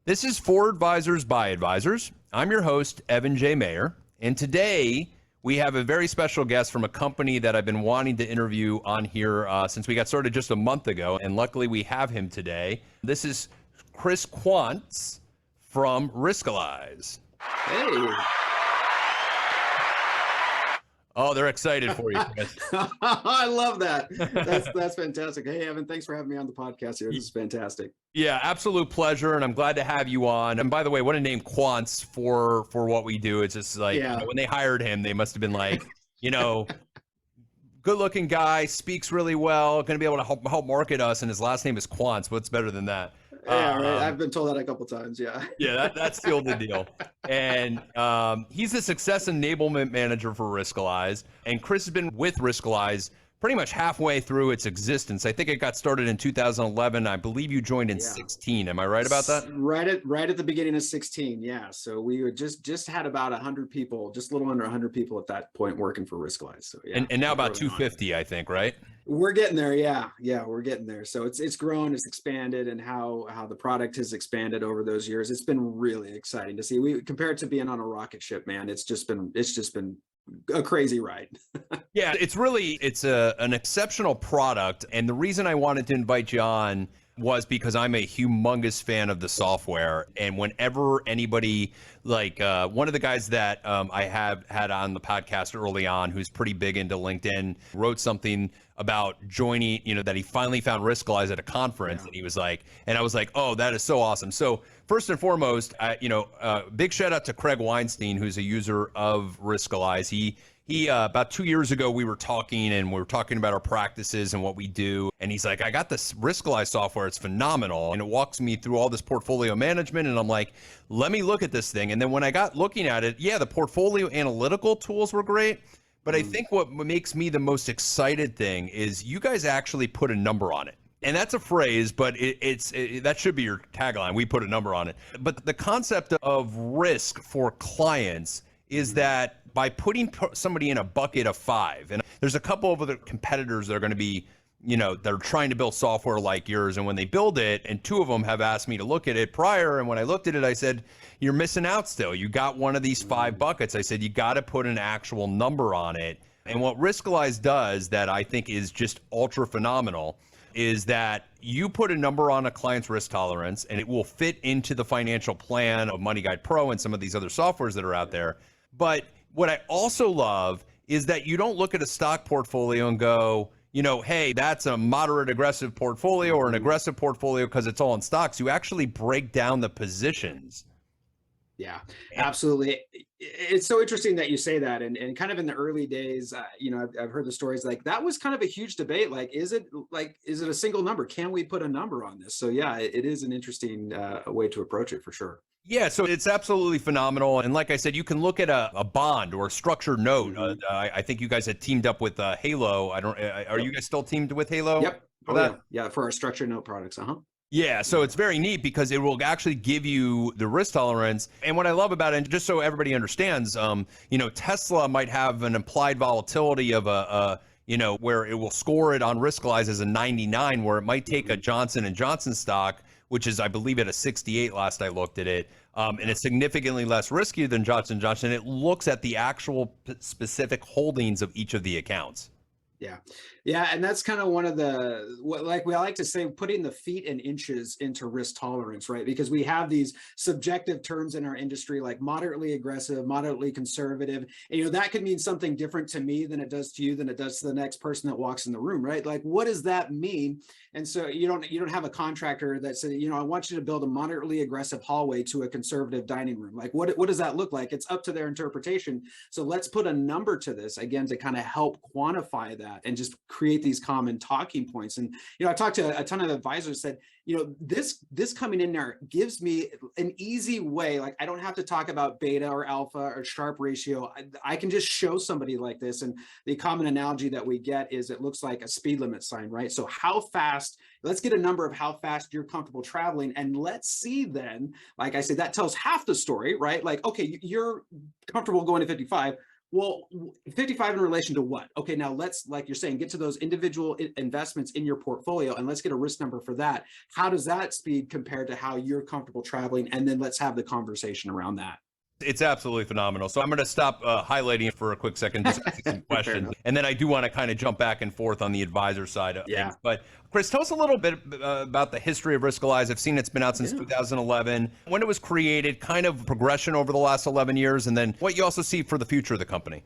This is For Advisors by Advisors. I'm your host, Evan J. Mayer, and today we have a very special guest from a company that I've been wanting to interview on here since we got started just a month ago, and luckily we have him today. This is Chris Quandt from Riskalyze. Hey. Oh, they're excited for you, Chris. I love that. That's fantastic. Hey, Evan, thanks for having me on the podcast here. This is fantastic. Yeah, absolute pleasure, and I'm glad to have you on. And by the way, what a name, Quandt, for what we do. It's just like, Yeah. when they hired him, they must have been like, good-looking guy, speaks really well, going to be able to help market us, and his last name is Quandt. What's better than that? Yeah, right. I've been told that a couple times. Yeah. Yeah, that's still the deal. And he's the Success Enablement Manager for Riskalyze. And Chris has been with Riskalyze pretty much halfway through its existence. I think it got started in 2011. I believe you joined in 16. Am I right about that? Right at the beginning of 16. Yeah. So we were just had about 100 people, just a little under 100 people at that point working for Riskalyze. So yeah. And now about 250, I think, right? We're getting there. Yeah, we're getting there. So it's grown, it's expanded, and how the product has expanded over those years. It's been really exciting to see. We compared to being on a rocket ship, man. It's just been a crazy ride. Yeah, it's an exceptional product. And the reason I wanted to invite you on was because I'm a humongous fan of the software. And whenever anybody, like one of the guys that I have had on the podcast early on, who's pretty big into LinkedIn, wrote something about joining, that he finally found Riskalyze at a conference. And he was like, and I was like, oh, that is so awesome. So first and foremost, big shout out to Craig Weinstein, who's a user of Riskalyze. He about 2 years ago, we were talking about our practices and what we do. And he's like, I got this Riskalyze software. It's phenomenal. And it walks me through all this portfolio management. And I'm like, let me look at this thing. And then when I got looking at it, the portfolio analytical tools were great. But I think what makes me the most excited thing is you guys actually put a number on it. And that's a phrase, but that should be your tagline. We put a number on it. But the concept of risk for clients is that by putting somebody in a bucket of 5, and there's a couple of other competitors that are going to be, they're trying to build software like yours. And when they build it, and 2 of them have asked me to look at it prior. And when I looked at it, I said, you're missing out still. You got one of these 5 buckets. I said, you got to put an actual number on it. And what Riskalyze does that I think is just ultra phenomenal is that you put a number on a client's risk tolerance, and it will fit into the financial plan of Money Guide Pro and some of these other softwares that are out there. But what I also love is that you don't look at a stock portfolio and go, hey, that's a moderate aggressive portfolio or an aggressive portfolio because it's all in stocks. You actually break down the positions. Yeah, absolutely. It's so interesting that you say that. And kind of in the early days, I've heard the stories like that was kind of a huge debate. Like, is it a single number? Can we put a number on this? So yeah, it is an interesting way to approach it for sure. Yeah, so it's absolutely phenomenal. And like I said, you can look at a bond or a structured note. I think you guys had teamed up with Halo. Are you guys still teamed with Halo? Yep. For that? Yeah, for our structured note products. Yeah, so it's very neat because it will actually give you the risk tolerance. And what I love about it, and just so everybody understands, Tesla might have an implied volatility of where it will score it on Riskalyze as a 99, where it might take a Johnson & Johnson stock, which is, I believe, at a 68 last I looked at it. And it's significantly less risky than Johnson & Johnson. It looks at the actual specific holdings of each of the accounts. Yeah. And that's kind of one of like we like to say, putting the feet and inches into risk tolerance, right? Because we have these subjective terms in our industry, like moderately aggressive, moderately conservative. And, that could mean something different to me than it does to you, than it does to the next person that walks in the room, right? Like, what does that mean? And so you don't have a contractor that said, I want you to build a moderately aggressive hallway to a conservative dining room. Like, what does that look like? It's up to their interpretation. So let's put a number to this, again, to kind of help quantify that and just create these common talking points. And, I talked to a ton of advisors said, this coming in there gives me an easy way. Like, I don't have to talk about beta or alpha or Sharpe ratio. I can just show somebody like this. And the common analogy that we get is it looks like a speed limit sign, right? So how fast, let's get a number of how fast you're comfortable traveling. And let's see then, like I said, that tells half the story, right? Like, okay, you're comfortable going to 55. Well, 55 in relation to what? Okay, now let's, like you're saying, get to those individual investments in your portfolio and let's get a risk number for that. How does that speed compare to how you're comfortable traveling? And then let's have the conversation around that. It's absolutely phenomenal. So I'm going to stop highlighting it for a quick second, just asking some questions. And then I do want to kind of jump back and forth on the advisor side of Yeah. things. But Chris, tell us a little bit about the history of Riskalyze. I've seen it's been out since 2011. When it was created, kind of progression over the last 11 years, and then what you also see for the future of the company.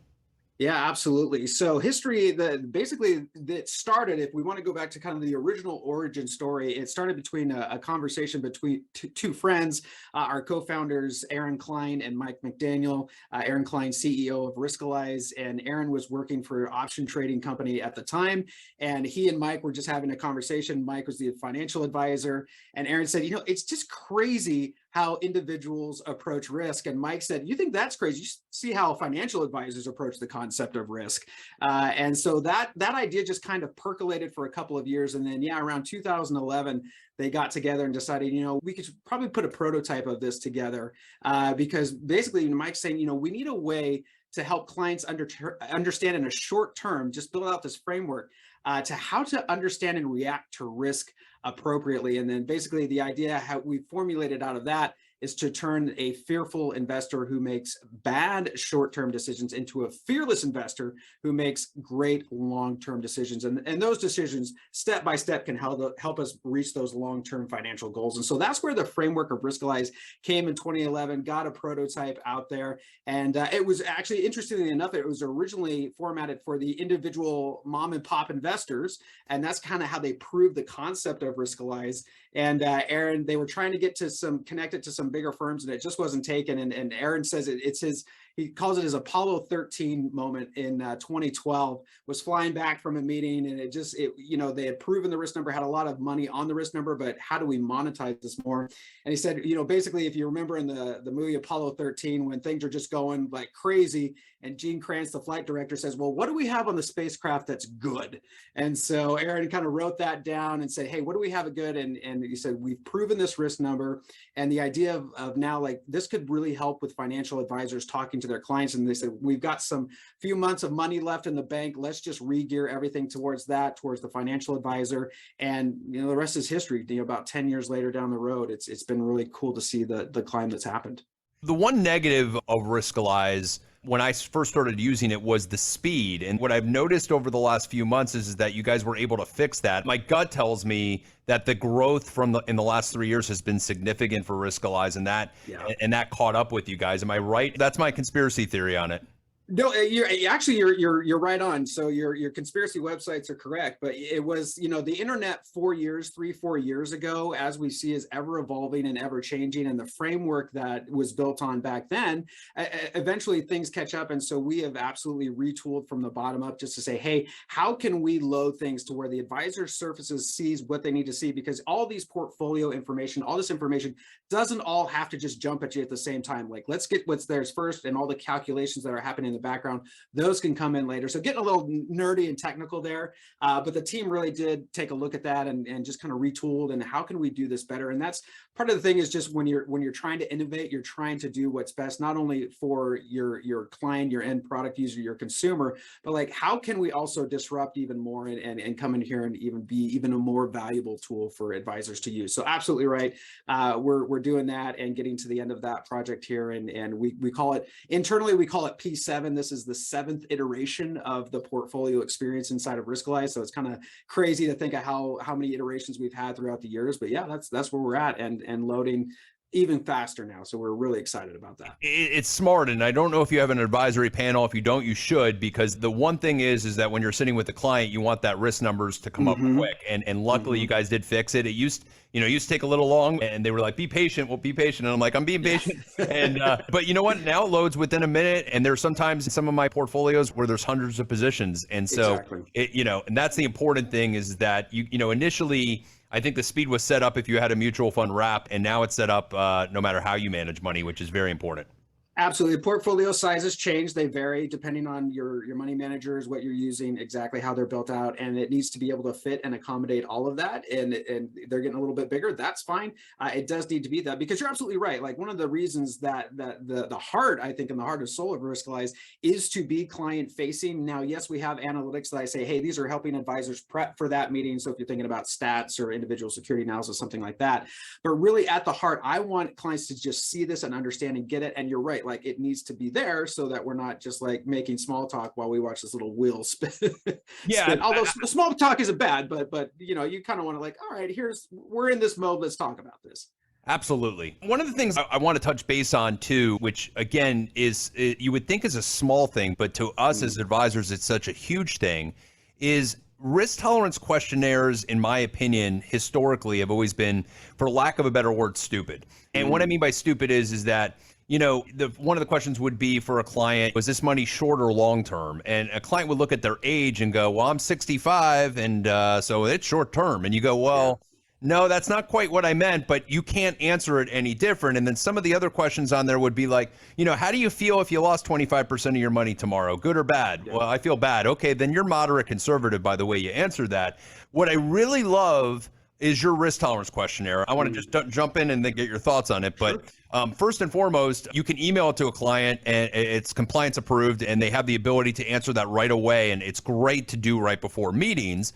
Yeah, absolutely. So history, basically that started, if we want to go back to kind of the original origin story, it started between a conversation between two friends, our co-founders, Aaron Klein and Mike McDaniel. Aaron Klein, CEO of Riskalyze, and Aaron was working for an option trading company at the time. And he and Mike were just having a conversation. Mike was the financial advisor. And Aaron said, it's just crazy how individuals approach risk. And Mike said, you think that's crazy? You see how financial advisors approach the concept of risk. And so that idea just kind of percolated for a couple of years. And then, around 2011, they got together and decided, we could probably put a prototype of this together because basically Mike's saying, we need a way to help clients understand in a short term, just build out this framework to how to understand and react to risk appropriately. And then basically the idea how we formulated out of that is to turn a fearful investor who makes bad short-term decisions into a fearless investor who makes great long-term decisions. And those decisions, step by step, can help us reach those long-term financial goals. And so that's where the framework of Riskalyze came in 2011, got a prototype out there. And it was actually, interestingly enough, it was originally formatted for the individual mom and pop investors. And that's kind of how they proved the concept of Riskalyze. And Aaron, they were trying to get to connect it to some bigger firms, and it just wasn't taken. And Aaron says he calls it his Apollo 13 moment in 2012, was flying back from a meeting, and they had proven the risk number, had a lot of money on the risk number, but how do we monetize this more? And he said, basically, if you remember in the movie Apollo 13, when things are just going like crazy, and Gene Kranz, the flight director, says, well, what do we have on the spacecraft that's good? And so Aaron kind of wrote that down and said, hey, what do we have good? And he said, we've proven this risk number. And the idea of now, like, this could really help with financial advisors talking to their clients. And they said, we've got some few months of money left in the bank. Let's just re-gear everything towards the financial advisor. And, the rest is history. About 10 years later down the road, it's been really cool to see the climb that's happened. The one negative of Riskalyze when I first started using it was the speed. And what I've noticed over the last few months is that you guys were able to fix that. My gut tells me that the growth in the last 3 years has been significant for Riskalyze, and that caught up with you guys. Am I right? That's my conspiracy theory on it. No, you're right on. So your conspiracy websites are correct, but it was, the internet 4 years ago, as we see, is ever evolving and ever changing. And the framework that was built on back then, eventually things catch up. And so we have absolutely retooled from the bottom up just to say, hey, how can we load things to where the advisor surfaces sees what they need to see? Because all these portfolio information, all this information doesn't all have to just jump at you at the same time. Like, let's get what's theirs first, and all the calculations that are happening in the background, those can come in later. So getting a little nerdy and technical there, but the team really did take a look at that and just kind of retooled, and how can we do this better? And that's part of the thing, is just when you're trying to innovate, you're trying to do what's best, not only for your client, your end product user, your consumer, but like, how can we also disrupt even more and come in here and even be even a more valuable tool for advisors to use? So absolutely right. We're doing that and getting to the end of that project here. And we call it, internally, we call it P7. This is the 7th iteration of the portfolio experience inside of Riskalyze. So it's kind of crazy to think of how many iterations we've had throughout the years, but yeah, that's where we're at, and loading even faster now. So we're really excited about that. It's smart. And I don't know if you have an advisory panel. If you don't, you should, because the one thing is that when you're sitting with the client, you want that risk numbers to come up quick. And luckily you guys did fix it. It used to take a little long, and they were like, be patient, we'll be patient. And I'm like, I'm being patient. And, but you know what? Now it loads within a minute. And there's sometimes in some of my portfolios where there's hundreds of positions. And so, and that's the important thing, is that, initially, I think the speed was set up if you had a mutual fund wrap, and now it's set up no matter how you manage money, which is very important. Absolutely. Portfolio sizes change. They vary depending on your money managers, what you're using, exactly how they're built out. And it needs to be able to fit and accommodate all of that. And they're getting a little bit bigger. That's fine. It does need to be that, because you're absolutely right. Like, one of the reasons that the heart, I think, and the heart and soul of Riskalyze is to be client facing. Now, yes, we have analytics that I say, hey, these are helping advisors prep for that meeting. So if you're thinking about stats or individual security analysis, something like that. But really at the heart, I want clients to just see this and understand and get it. And you're right. Like, it needs to be there so that we're not just like making small talk while we watch this little wheel spin. Yeah, spin. Although small talk isn't bad, but you know, you kind of want to like, all right, we're in this mode. Let's talk about this. absolutely. One of the things I want to touch base on too, which again you would think is a small thing, but to us as advisors, it's such a huge thing, is risk tolerance questionnaires, in my opinion, historically have always been, for lack of a better word, stupid. And what I mean by stupid is that, you know, one of the questions would be for a client, was this money short or long term? And a client would look at their age and go, well, I'm 65, and so it's short term. And you go, well, no, that's not quite what I meant, but you can't answer it any different. And then some of the other questions on there would be like, you know, how do you feel if you lost 25% of your money tomorrow? Good or bad? Well, I feel bad. Okay, then you're moderate conservative by the way you answered that. What I really love is your risk tolerance questionnaire. I want to just jump in and then get your thoughts on it. But first and foremost, you can email it to a client and it's compliance approved, and they have the ability to answer that right away. And it's great to do right before meetings.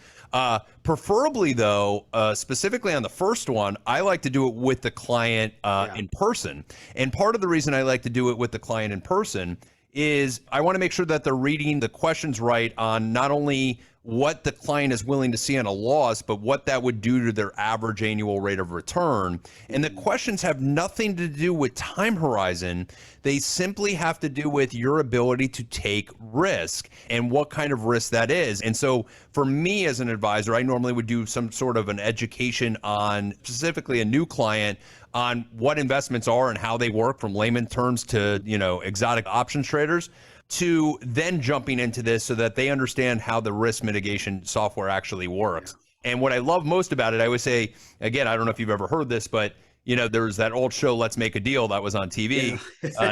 Preferably though, specifically on the first one, I like to do it with the client in person. And part of the reason I like to do it with the client in person is I want to make sure that they're reading the questions right on not only what the client is willing to see on a loss, but what that would do to their average annual rate of return. And the questions have nothing to do with time horizon. They simply have to do with your ability to take risk and what kind of risk that is. And so for me as an advisor, I normally would do some sort of an education on specifically a new client on what investments are and how they work, from layman terms to, you know, exotic options traders, to then jumping into this so that they understand how the risk mitigation software actually works. And what I love most about it, I would say, again, I don't know if you've ever heard this, but you know, there's that old show, Let's Make a Deal, that was on TV,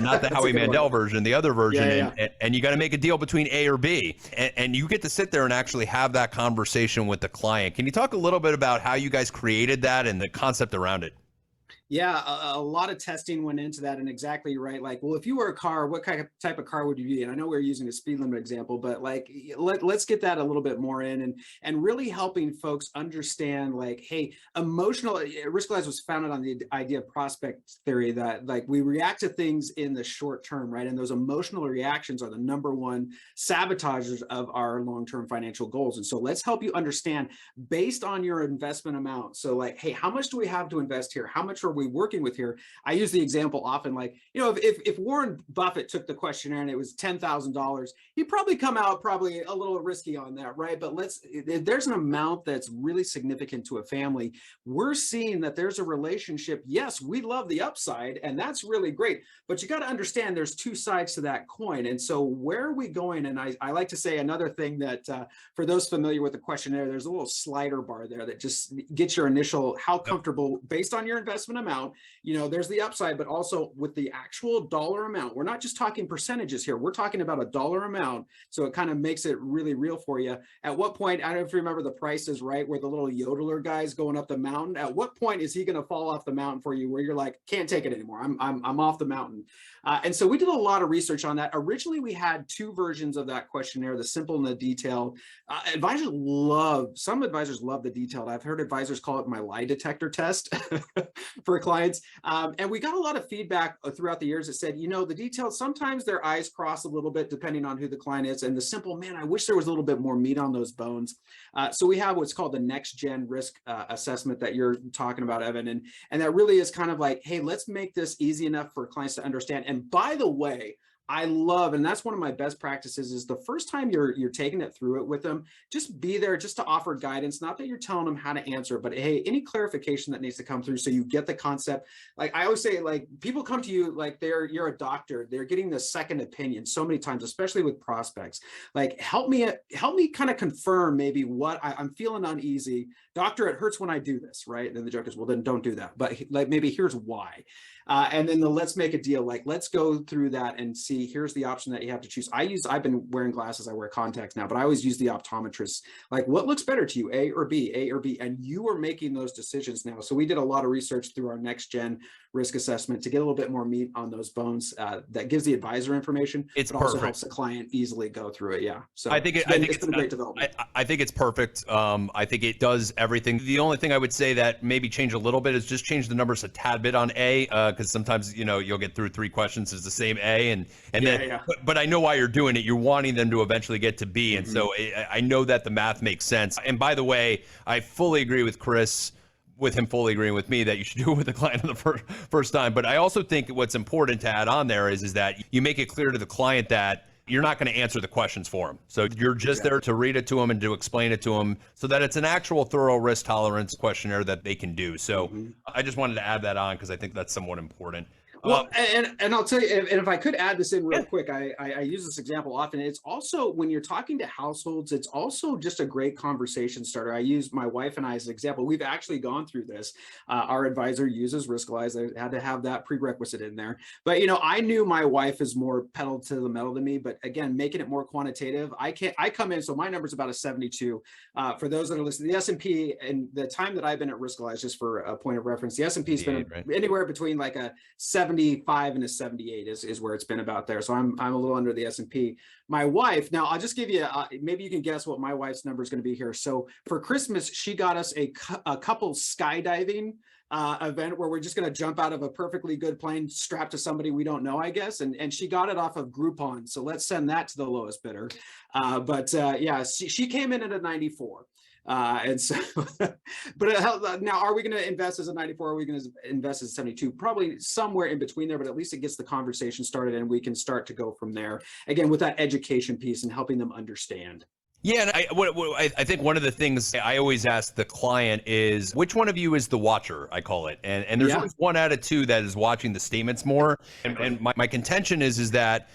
not the Howie Mandel version, the other version. And you got to make a deal between A or B. And you get to sit there and actually have that conversation with the client. Can you talk a little bit about how you guys created that and the concept around it? Yeah, a lot of testing went into that, and exactly right. Like, well, if you were a car, what kind of type of car would you be? And I know we're using a speed limit example, but like, let's get that a little bit more in, and really helping folks understand, like, hey, Riskalyze was founded on the idea of prospect theory, that like we react to things in the short term, right? And those emotional reactions are the number one sabotagers of our long-term financial goals. And so let's help you understand based on your investment amount. So like, hey, how much do we have to invest here? How much are we working with here? I use the example often, like, you know, if Warren Buffett took the questionnaire and it was $10,000, he'd probably come out probably a little risky on that, right? But if there's an amount that's really significant to a family, we're seeing that there's a relationship. Yes, we love the upside, and that's really great, but you got to understand there's two sides to that coin. And so where are we going? And I like to say another thing that for those familiar with the questionnaire, there's a little slider bar there that just gets your initial how comfortable based on your investment amount. You know, there's the upside, but also with the actual dollar amount. We're not just talking percentages here. We're talking about a dollar amount. So it kind of makes it really real for you. At what point, I don't know if you remember The Price is Right, where the little yodeler guy's going up the mountain. At what point is he going to fall off the mountain for you where you're like, can't take it anymore. I'm off the mountain. And so we did a lot of research on that. Originally, we had two versions of that questionnaire, the simple and the detailed. Some advisors love the detailed. I've heard advisors call it my lie detector test for clients. And we got a lot of feedback throughout the years that said, you know, the detailed, sometimes their eyes cross a little bit depending on who the client is. And the simple, man, I wish there was a little bit more meat on those bones. So we have what's called the next gen risk assessment that you're talking about, Evan. And that really is kind of like, hey, let's make this easy enough for clients to understand. And by the way, I love, and that's one of my best practices, is the first time you're taking it through it with them, just be there just to offer guidance. Not that you're telling them how to answer, but hey, any clarification that needs to come through so you get the concept. Like I always say, like people come to you like you're a doctor, they're getting the second opinion so many times, especially with prospects. Like help me kind of confirm maybe what I'm feeling uneasy. Doctor, it hurts when I do this, right? And then the joke is, well, then don't do that. But like maybe here's why. And then let's make a deal. Like, let's go through that and see, here's the option that you have to choose. I've been wearing glasses, I wear contacts now, but I always use the optometrist. Like, what looks better to you, A or B, A or B? And you are making those decisions now. So we did a lot of research through our next gen risk assessment to get a little bit more meat on those bones. That gives the advisor information. It's but perfect. Also helps the client easily go through it. Yeah. So I think it's been a great development. I think it's perfect. I think it does everything. The only thing I would say that maybe change a little bit is just change the numbers a tad bit on A, because sometimes you'll get through 3 questions as the same A, and then. Yeah. But I know why you're doing it. You're wanting them to eventually get to B, and so I know that the math makes sense. And by the way, I fully agree with Chris, with him fully agreeing with me that you should do it with the client on the first time. But I also think what's important to add on there is that you make it clear to the client that you're not going to answer the questions for them. So you're just there to read it to them and to explain it to them so that it's an actual thorough risk tolerance questionnaire that they can do. So I just wanted to add that on because I think that's somewhat important. Well, and I'll tell you, and if I could add this in real quick, I use this example often. It's also when you're talking to households, it's also just a great conversation starter. I use my wife and I as an example. We've actually gone through this. Our advisor uses Riskalyze. I had to have that prerequisite in there. But I knew my wife is more pedal to the metal than me. But again, making it more quantitative, I come in. So my number's about a 72. For those that are listening, the S&P and the time that I've been at Riskalyze, just for a point of reference, the S&P's been anywhere between like a 75 and a 78 is where it's been about there. So I'm a little under the S&P. My wife, now I'll just give you, maybe you can guess what my wife's number is going to be here. So for Christmas, she got us a couple skydiving event where we're just going to jump out of a perfectly good plane strapped to somebody we don't know, I guess. And she got it off of Groupon. So let's send that to the lowest bidder. Yeah, she came in at a 94. And so, but now are we going to invest as a 94? Are we going to invest as a 72? Probably somewhere in between there, but at least it gets the conversation started and we can start to go from there. Again, with that education piece and helping them understand. Yeah, and I think one of the things I always ask the client is, which one of you is the watcher, I call it. And there's always 1 out of 2 that is watching the statements more. And my contention is that,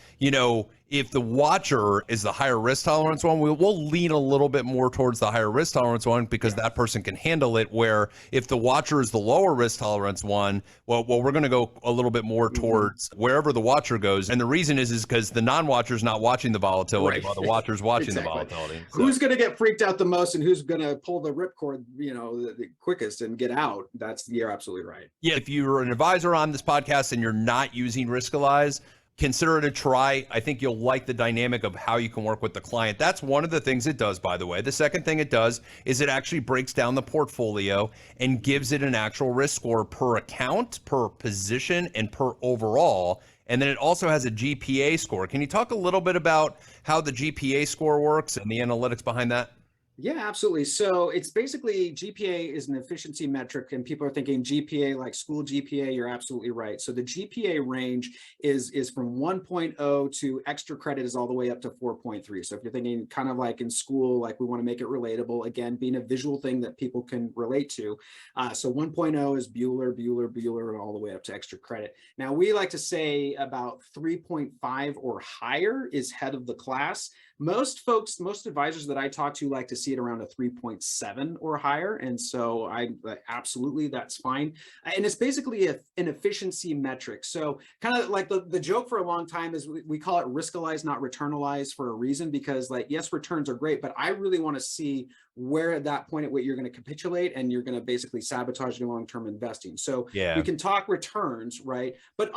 if the watcher is the higher risk tolerance one, we'll lean a little bit more towards the higher risk tolerance one because that person can handle it. Where if the watcher is the lower risk tolerance one, well, we're going to go a little bit more towards wherever the watcher goes. And the reason is because the non-watcher is not watching the volatility while the watcher's watching the volatility. So. Who's going to get freaked out the most and who's going to pull the ripcord, the quickest and get out? You're absolutely right. Yeah, if you're an advisor on this podcast and you're not using Riskalyze, consider it a try. I think you'll like the dynamic of how you can work with the client. That's one of the things it does, by the way. The second thing it does is it actually breaks down the portfolio and gives it an actual risk score per account, per position, and per overall. And then it also has a GPA score. Can you talk a little bit about how the GPA score works and the analytics behind that? Yeah, absolutely. So it's basically GPA is an efficiency metric, and people are thinking GPA like school GPA. You're absolutely right. So the GPA range is from 1.0 to extra credit is all the way up to 4.3. So if you're thinking kind of like in school, like we want to make it relatable, again, being a visual thing that people can relate to. So 1.0 is Bueller, all the way up to extra credit. Now we like to say about 3.5 or higher is head of the class. Most advisors that I talk to like to see it around a 3.7 or higher. And so absolutely, that's fine. And it's basically an efficiency metric. So kind of like the joke for a long time is we call it Riskalyze, not Returnalize, for a reason, because yes, returns are great, but I really want to see where at that point at what you're going to capitulate and you're going to basically sabotage your long-term investing. So we can talk returns, right? But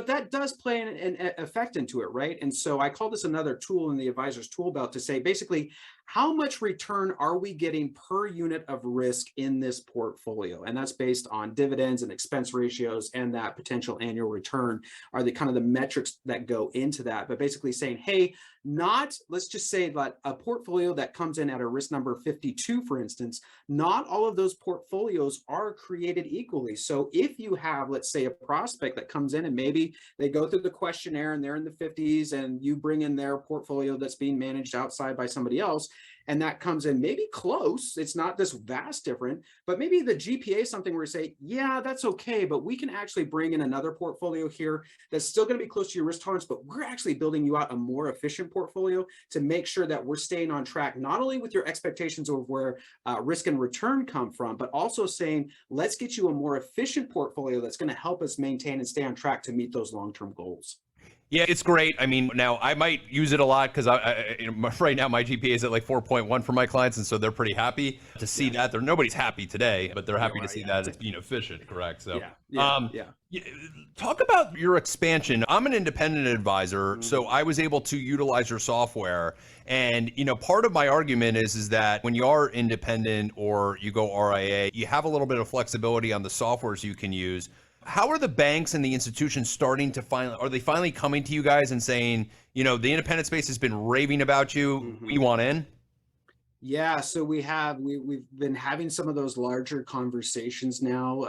that does play an effect into it, right? And so I call this another tool in the advisor's tool belt to say, basically, how much return are we getting per unit of risk in this portfolio? And that's based on dividends and expense ratios, and that potential annual return are the kind of the metrics that go into that. But basically saying, hey, not, let's just say that a portfolio that comes in at a risk number 52, for instance, not all of those portfolios are created equally. So if you have, let's say, a prospect that comes in and maybe they go through the questionnaire and they're in the 50s, and you bring in their portfolio that's being managed outside by somebody else, and that comes in maybe close, it's not this vast different, but maybe the GPA is something where you say, yeah, that's okay, but we can actually bring in another portfolio here that's still going to be close to your risk tolerance, but we're actually building you out a more efficient portfolio to make sure that we're staying on track, not only with your expectations of where risk and return come from, but also saying, let's get you a more efficient portfolio that's going to help us maintain and stay on track to meet those long-term goals. Yeah, it's great. I mean, now I might use it a lot because right now my GPA is at like 4.1 for my clients, and so they're pretty happy to see that. Nobody's happy today, but they're happy to see that it's being efficient, correct? So, talk about your expansion. I'm an independent advisor, so I was able to utilize your software. And part of my argument is that when you are independent or you go RIA, you have a little bit of flexibility on the softwares you can use. How are the banks and the institutions starting to are they finally coming to you guys and saying, the independent space has been raving about you, we want in? Yeah, so we've been having some of those larger conversations now.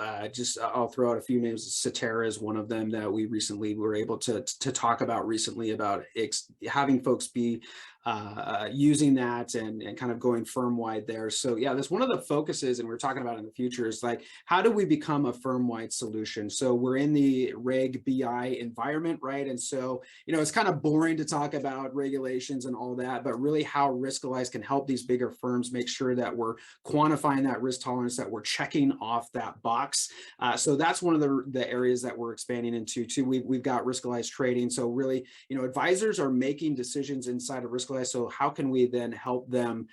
I'll throw out a few names. Cetera is one of them that we recently were able to talk about recently, about having folks be using that and kind of going firm wide there. So yeah, that's one of the focuses, and we're talking about in the future, is like, how do we become a firm wide solution? So we're in the Reg BI environment, right? And so, it's kind of boring to talk about regulations and all that, but really how Riskalyze can help these bigger firms make sure that we're quantifying that risk tolerance, that we're checking off that box. So that's one of the areas that we're expanding into too. We've got Riskalyze trading. So really, advisors are making decisions inside of Riskalyze. So how can we then help them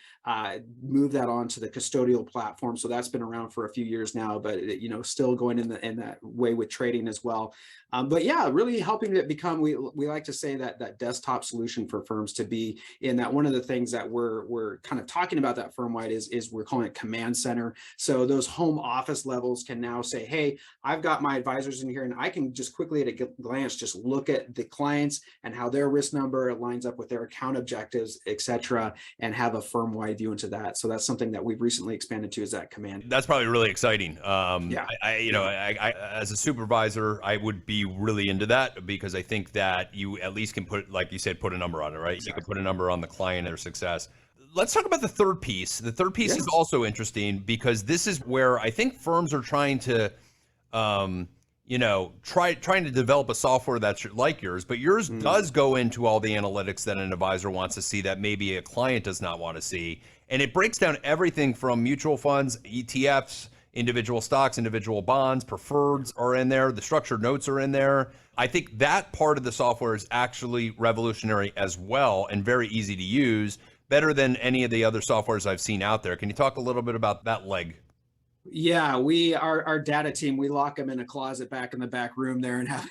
move that onto the custodial platform? So that's been around for a few years now, but still going in that way with trading as well. But yeah, really helping it become, we like to say that desktop solution for firms to be in that. One of the things that we're kind of talking about that firm wide is we're calling it command center. So those home office levels can now say, hey, I've got my advisors in here, and I can just quickly at a glance just look at the clients and how their risk number lines up with their account objectives, et cetera, and have a firm wide view into that. So that's something that we've recently expanded to, is that command. That's probably really exciting. I as a supervisor, I would be really into that, because I think that you at least can put, like you said, put a number on it, right? Exactly. You can put a number on the client or success. Let's talk about the third piece. The third piece is also interesting, because this is where I think firms are trying to, trying to develop a software that's like yours, but yours does go into all the analytics that an advisor wants to see that maybe a client does not want to see. And it breaks down everything from mutual funds, ETFs, individual stocks, individual bonds, preferreds are in there, the structured notes are in there. I think that part of the software is actually revolutionary as well, and very easy to use, better than any of the other softwares I've seen out there. Can you talk a little bit about that leg? Yeah, our data team, we lock them in a closet back in the back room there and have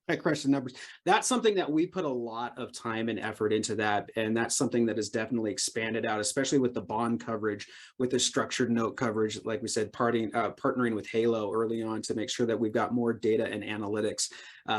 I crush the numbers. That's something that we put a lot of time and effort into that. And that's something that has definitely expanded out, especially with the bond coverage, with the structured note coverage, like we said, partnering with Halo early on to make sure that we've got more data and analytics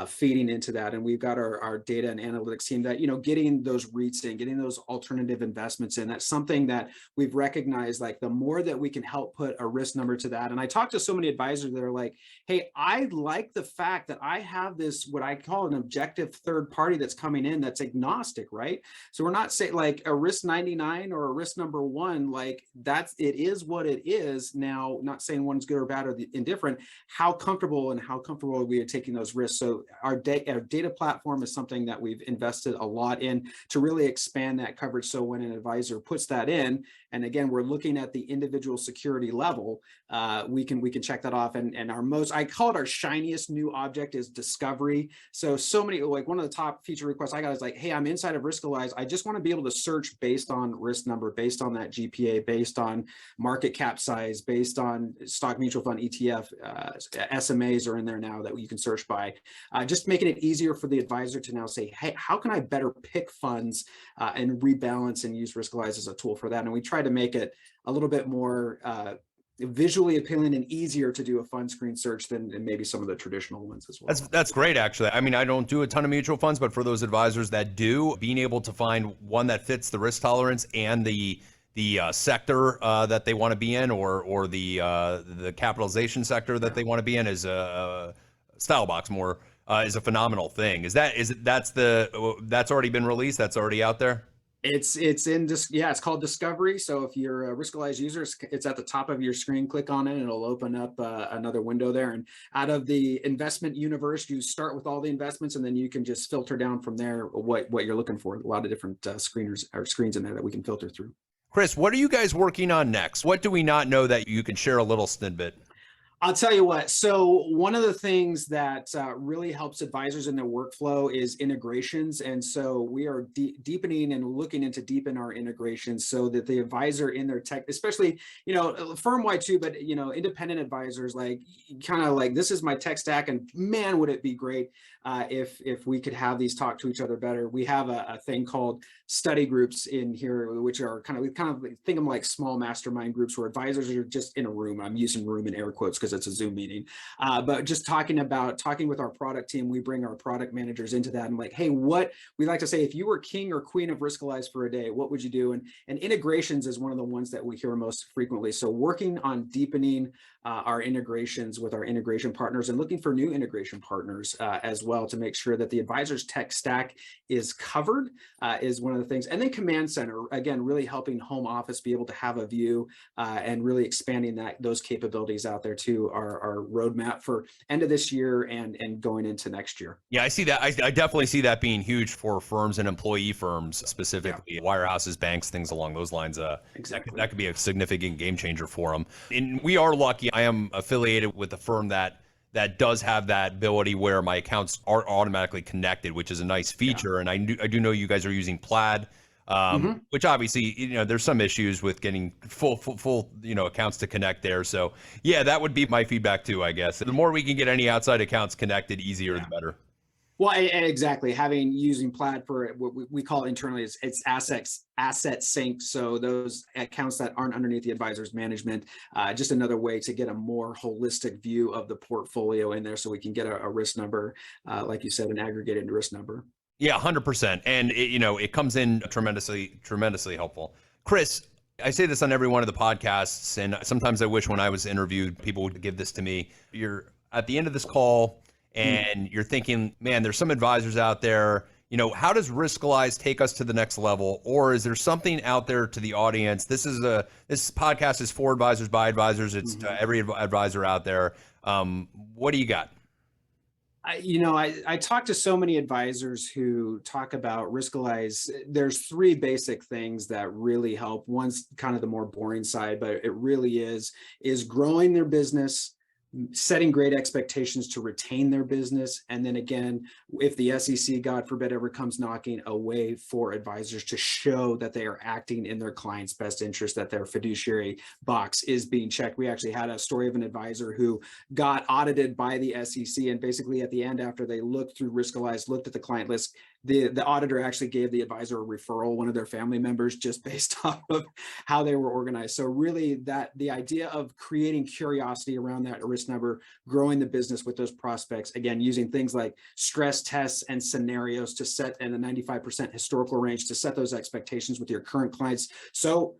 feeding into that. And we've got our data and analytics team that, getting those REITs in, getting those alternative investments in. That's something that we've recognized, like the more that we can help put a risk number to that. And I talk to so many advisors that are like, hey, I like the fact that I have this, what I call an objective third party that's coming in that's agnostic, right? So we're not saying like a risk 99 or a risk number 1, like it is what it is. Now, not saying one's good or bad or indifferent, how comfortable are we taking those risks? So our data platform is something that we've invested a lot in to really expand that coverage. So when an advisor puts that in and again, we're looking at the individual security level, we can check that off. And our most, I call it our shiniest new object is discovery. So many, like one of the top feature requests I got is like, hey, I'm inside of Riskalyze. I just want to be able to search based on risk number, based on that GPA, based on market cap size, based on stock mutual fund ETF, SMAs are in there now that you can search by. Just making it easier for the advisor to now say, hey, how can I better pick funds and rebalance and use Riskalyze as a tool for that? And we try to make it a little bit more visually appealing and easier to do a fund screen search than maybe some of the traditional ones as well. That's great, actually. I mean, I don't do a ton of mutual funds, but for those advisors that do, being able to find one that fits the risk tolerance and the sector that they want to be in, or the capitalization sector that they want to be in, is a style box more is a phenomenal thing. That's already been released? That's already out there? It's called Discovery. So if you're a Riskalyze user, it's at the top of your screen. Click on it and it'll open up another window there. And out of the investment universe, you start with all the investments, and then you can just filter down from there what you're looking for. A lot of different screeners or screens in there that we can filter through. Chris, what are you guys working on next? What do we not know that you can share a little snippet? I'll tell you what. So one of the things that really helps advisors in their workflow is integrations. And so we are deepening and looking into deepen our integrations so that the advisor in their tech, especially, firm-wide too, but, independent advisors, like kind of like, this is my tech stack, and man, would it be great if we could have these talk to each other better. We have a thing called study groups in here, which are we think of them like small mastermind groups where advisors are just in a room. I'm using room in air quotes because it's a Zoom meeting, but just talking with our product team. We bring our product managers into that and like, hey, what we like to say, if you were king or queen of Riskalyze for a day, what would you do? And integrations is one of the ones that we hear most frequently. So working on deepening our integrations with our integration partners and looking for new integration partners as well to make sure that the advisor's tech stack is covered is one of the things. And then Command Center, again, really helping home office be able to have a view and really expanding those capabilities out there to our roadmap for end of this year and going into next year. Yeah, I see that. I definitely see that being huge for firms and employee firms, specifically wirehouses, banks, things along those lines. Exactly. That could be a significant game changer for them. And we are lucky. I am affiliated with a firm that does have that ability where my accounts are automatically connected, which is a nice feature. Yeah. And I do know you guys are using Plaid, which obviously, there's some issues with getting full, accounts to connect there. So yeah, that would be my feedback too, I guess. The more we can get any outside accounts connected, easier, the better. Well, exactly. Using Plaid for what we call internally it's asset sync. So those accounts that aren't underneath the advisor's management, just another way to get a more holistic view of the portfolio in there, so we can get a risk number, like you said, an aggregated risk number. Yeah, 100%. And it comes in tremendously helpful. Chris, I say this on every one of the podcasts, and sometimes I wish when I was interviewed, people would give this to me. You're at the end of this call, and you're thinking, man, there's some advisors out there, how does Riskalyze take us to the next level? Or is there something out there to the audience? This podcast is for advisors by advisors. It's to every advisor out there. What do you got? I talk to so many advisors who talk about Riskalyze. There's three basic things that really help. One's kind of the more boring side, but it really is growing their business, setting great expectations to retain their business. And then again, if the SEC, God forbid, ever comes knocking, a way for advisors to show that they are acting in their client's best interest, that their fiduciary box is being checked. We actually had a story of an advisor who got audited by the SEC, and basically at the end, after they looked through Riskalyze, looked at the client list, the auditor actually gave the advisor a referral, one of their family members, just based off of how they were organized. So really, the idea of creating curiosity around that risk number, growing the business with those prospects, again, using things like stress tests and scenarios to set in a 95% historical range to set those expectations with your current clients. So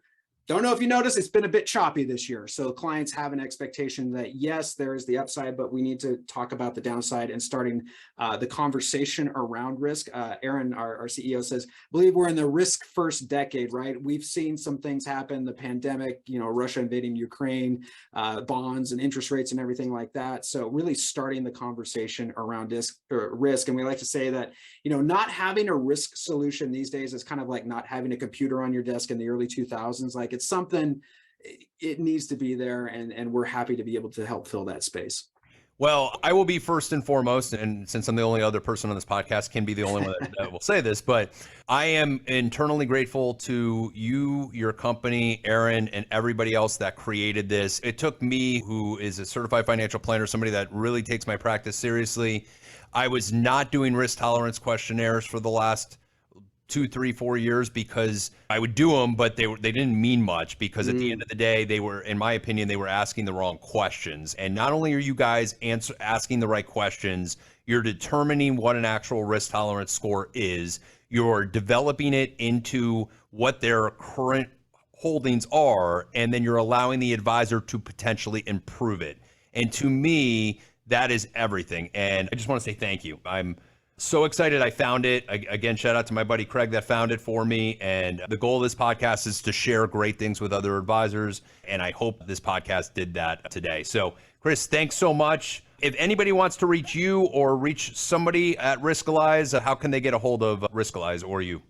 don't know if you noticed, it's been a bit choppy this year. So clients have an expectation that yes, there is the upside, but we need to talk about the downside and starting the conversation around risk. Aaron, our CEO, says, I believe we're in the risk first decade, right? We've seen some things happen, the pandemic, Russia invading Ukraine, bonds and interest rates and everything like that. So really starting the conversation around risk. And we like to say that, not having a risk solution these days is kind of like not having a computer on your desk in the early 2000s. Like like it's something, it needs to be there, and we're happy to be able to help fill that space. Well, I will be first and foremost, and since I'm the only other person on this podcast, can be the only one that will say this, but I am internally grateful to you, your company, Aaron, and everybody else that created this. It took me, who is a certified financial planner, somebody that really takes my practice seriously. I was not doing risk tolerance questionnaires for the last 2, 3, 4 years because I would do them, but they didn't mean much because at the end of the day, they were, in my opinion, they were asking the wrong questions. And not only are you guys asking the right questions, you're determining what an actual risk tolerance score is. You're developing it into what their current holdings are, and then you're allowing the advisor to potentially improve it. And to me, that is everything. And I just want to say thank you. I'm so excited I found it. Again, shout out to my buddy Craig that found it for me. And the goal of this podcast is to share great things with other advisors. And I hope this podcast did that today. So, Chris, thanks so much. If anybody wants to reach you or reach somebody at Riskalyze, how can they get a hold of Riskalyze or you?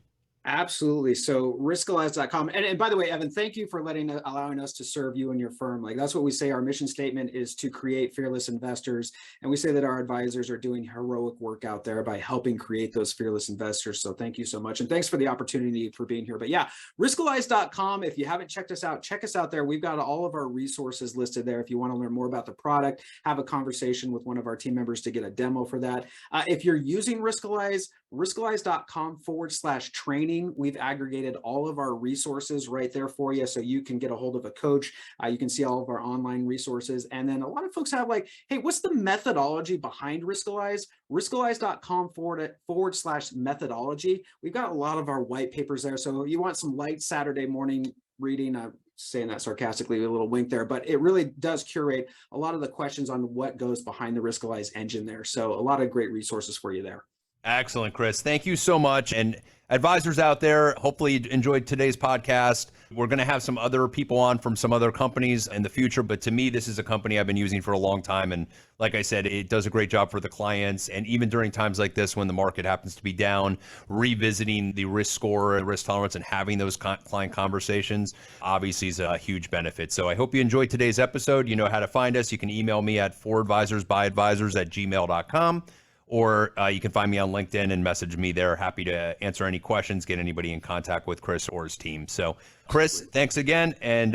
Absolutely. So riskalyze.com. And by the way, Evan, thank you for allowing us to serve you and your firm. Like, that's what we say. Our mission statement is to create fearless investors. And we say that our advisors are doing heroic work out there by helping create those fearless investors. So thank you so much. And thanks for the opportunity for being here. But yeah, riskalyze.com. If you haven't checked us out, check us out there. We've got all of our resources listed there. If you want to learn more about the product, have a conversation with one of our team members to get a demo for that. If you're using Riskalyze, riskalyze.com/training. We've aggregated all of our resources right there for you, so you can get a hold of a coach. You can see all of our online resources. And then a lot of folks have like, hey, what's the methodology behind Riskalyze? Riskalyze.com/methodology. We've got a lot of our white papers there. So you want some light Saturday morning reading, I'm saying that sarcastically, a little wink there, but it really does curate a lot of the questions on what goes behind the Riskalyze engine there. So a lot of great resources for you there. Excellent, Chris. Thank you so much. And advisors out there, hopefully you enjoyed today's podcast. We're going to have some other people on from some other companies in the future, but to me, this is a company I've been using for a long time. And like I said, it does a great job for the clients. And even during times like this, when the market happens to be down, revisiting the risk score and risk tolerance and having those client conversations obviously is a huge benefit. So I hope you enjoyed today's episode. You know how to find us. You can email me at foradvisorsbyadvisors@gmail.com. Or you can find me on LinkedIn and message me there. Happy to answer any questions, get anybody in contact with Chris or his team. So, Chris, thanks again, and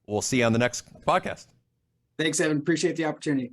we'll see you on the next podcast. Thanks, Evan. Appreciate the opportunity.